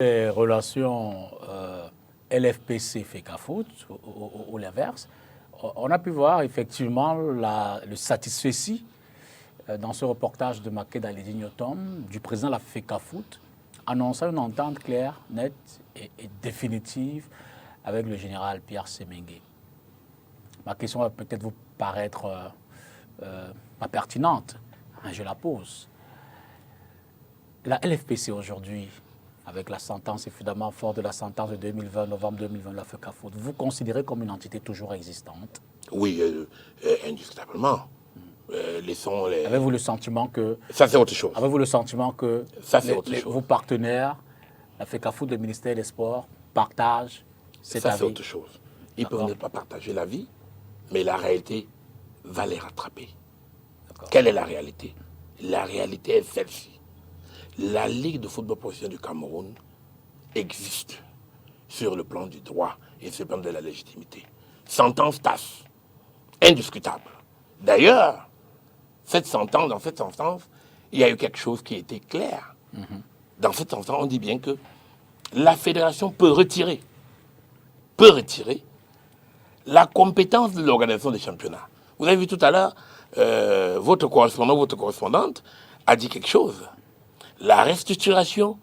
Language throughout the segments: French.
Les relations LFPC-FECAFOOT ou l'inverse, on a pu voir effectivement le satisfecit dans ce reportage de Makeda Lidinyotom du président de la FECAFOOT annonçant une entente claire, nette et définitive avec le général Pierre Semengue. Ma question va peut-être vous paraître pas pertinente, hein, je la pose. La LFPC aujourd'hui, avec la sentence, évidemment, fort de la sentence de 2020, novembre 2020 de la FECAFOOT, vous considérez comme une entité toujours existante? Oui, indiscutablement. Avez-vous le sentiment que... Ça, c'est autre chose. Avez-vous le sentiment que ça, c'est autre chose. Vos partenaires, la FECAFOOT, le ministère des Sports, partagent cet avis? Ça, c'est autre chose. Ils peuvent ne pas partager la vie, mais la réalité va les rattraper. Quelle est la réalité? La réalité est celle-ci. La Ligue de football professionnel du Cameroun existe sur le plan du droit et sur le plan de la légitimité. Sentence TAS, indiscutable. D'ailleurs, dans cette sentence, il y a eu quelque chose qui était clair. Dans cette sentence, on dit bien que la fédération peut retirer la compétence de l'organisation des championnats. Vous avez vu tout à l'heure, votre correspondant, votre correspondante a dit quelque chose. La restructuration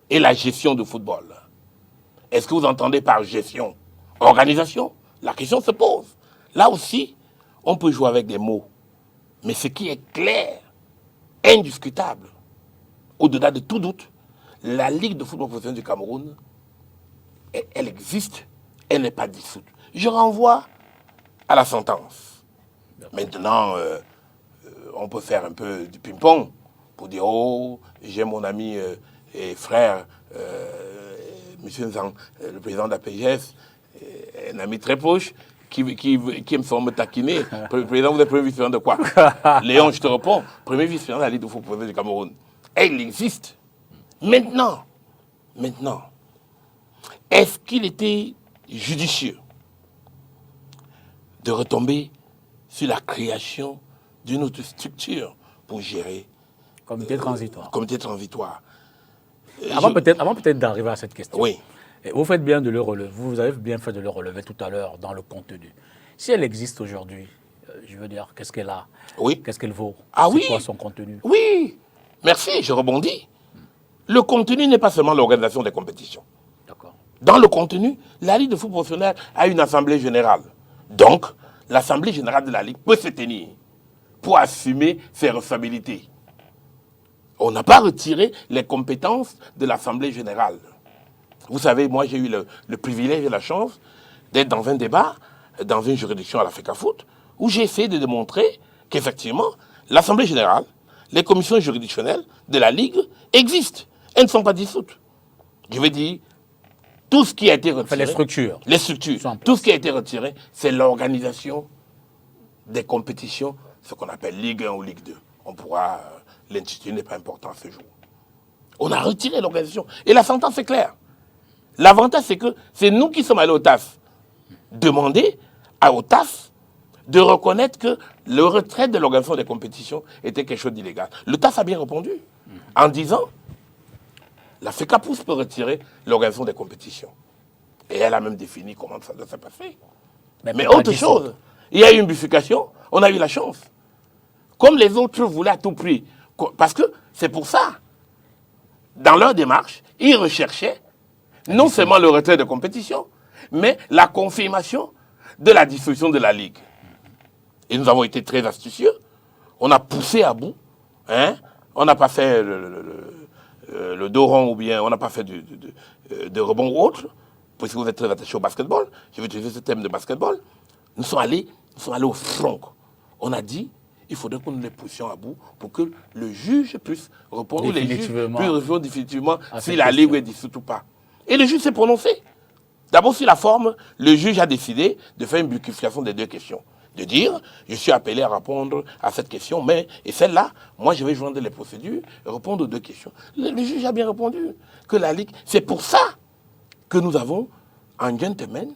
et la gestion du football. Est-ce que vous entendez par gestion organisation? La question se pose. Là aussi, on peut jouer avec des mots. Mais ce qui est clair, indiscutable, au-delà de tout doute, la Ligue de football professionnel du Cameroun, elle existe, elle n'est pas dissoute. Je renvoie à la sentence. Maintenant, on peut faire un peu du ping-pong pour dire, oh, j'ai mon ami et frère, M. Nzang, le président de la PGS, un ami très proche, qui me me taquiner. Président, vous êtes premier vice-président de quoi? Léon, je te réponds, premier vice-président de la Ligue de football professionnel du Cameroun. Elle existe. Maintenant, est-ce qu'il était judicieux de retomber sur la création d'une autre structure pour gérer comité transitoire. Comité transitoire. Avant peut-être d'arriver à cette question. Oui. Vous faites bien de le relever. Vous avez bien fait de le relever tout à l'heure dans le contenu. Si elle existe aujourd'hui, je veux dire, qu'est-ce qu'elle a? Oui. Qu'est-ce qu'elle vaut? Ah oui. C'est quoi son contenu? Oui. Merci, je rebondis. Le contenu n'est pas seulement l'organisation des compétitions. D'accord. Dans le contenu, la Ligue de football professionnel a une assemblée générale. Donc, l'assemblée générale de la Ligue peut se tenir pour assumer ses responsabilités. On n'a pas retiré les compétences de l'assemblée générale. Vous savez, moi j'ai eu le privilège et la chance d'être dans un débat, dans une juridiction à la FECAFOOT, où j'ai essayé de démontrer qu'effectivement, l'assemblée générale, les commissions juridictionnelles de la Ligue existent. Elles ne sont pas dissoutes. Je veux dire, tout ce qui a été retiré... Enfin, les structures. Les structures. Tout ce qui a été retiré, c'est l'organisation des compétitions, ce qu'on appelle Ligue 1 ou Ligue 2. On pourra... L'intitulé n'est pas important à ce jour. On a retiré l'organisation. Et la sentence est claire. L'avantage, c'est que c'est nous qui sommes allés au TAF demander au TAF de reconnaître que le retrait de l'organisation des compétitions était quelque chose d'illégal. Le TAF a bien répondu en disant la FECAFOOT peut retirer l'organisation des compétitions. Et elle a même défini comment ça doit se passer. Mais autre chose, il y a eu une bifurcation, on a eu la chance. Comme les autres voulaient à tout prix. Parce que c'est pour ça, dans leur démarche, ils recherchaient non seulement le retrait de compétition, mais la confirmation de la dissolution de la Ligue. Et nous avons été très astucieux. On a poussé à bout. Hein? On n'a pas fait le dos rond ou bien on n'a pas fait de rebond ou autre. Puisque vous êtes très attaché au basketball, je vais utiliser ce thème de basketball. Nous sommes allés au front. On a dit, il faudrait que nous les poussions à bout pour que le juge puisse répondre, ou les juges puissent répondre définitivement si la Ligue est dissoute ou pas. Et le juge s'est prononcé. D'abord, sur la forme, le juge a décidé de faire une bifurcation des deux questions. De dire, je suis appelé à répondre à cette question, et celle-là, moi, je vais joindre les procédures et répondre aux deux questions. Le juge a bien répondu que la Ligue, c'est pour ça que nous avons, en gentleman,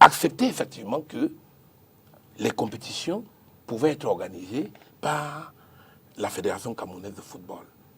accepté effectivement que les compétitions pouvaient être organisées par la Fédération camerounaise de football.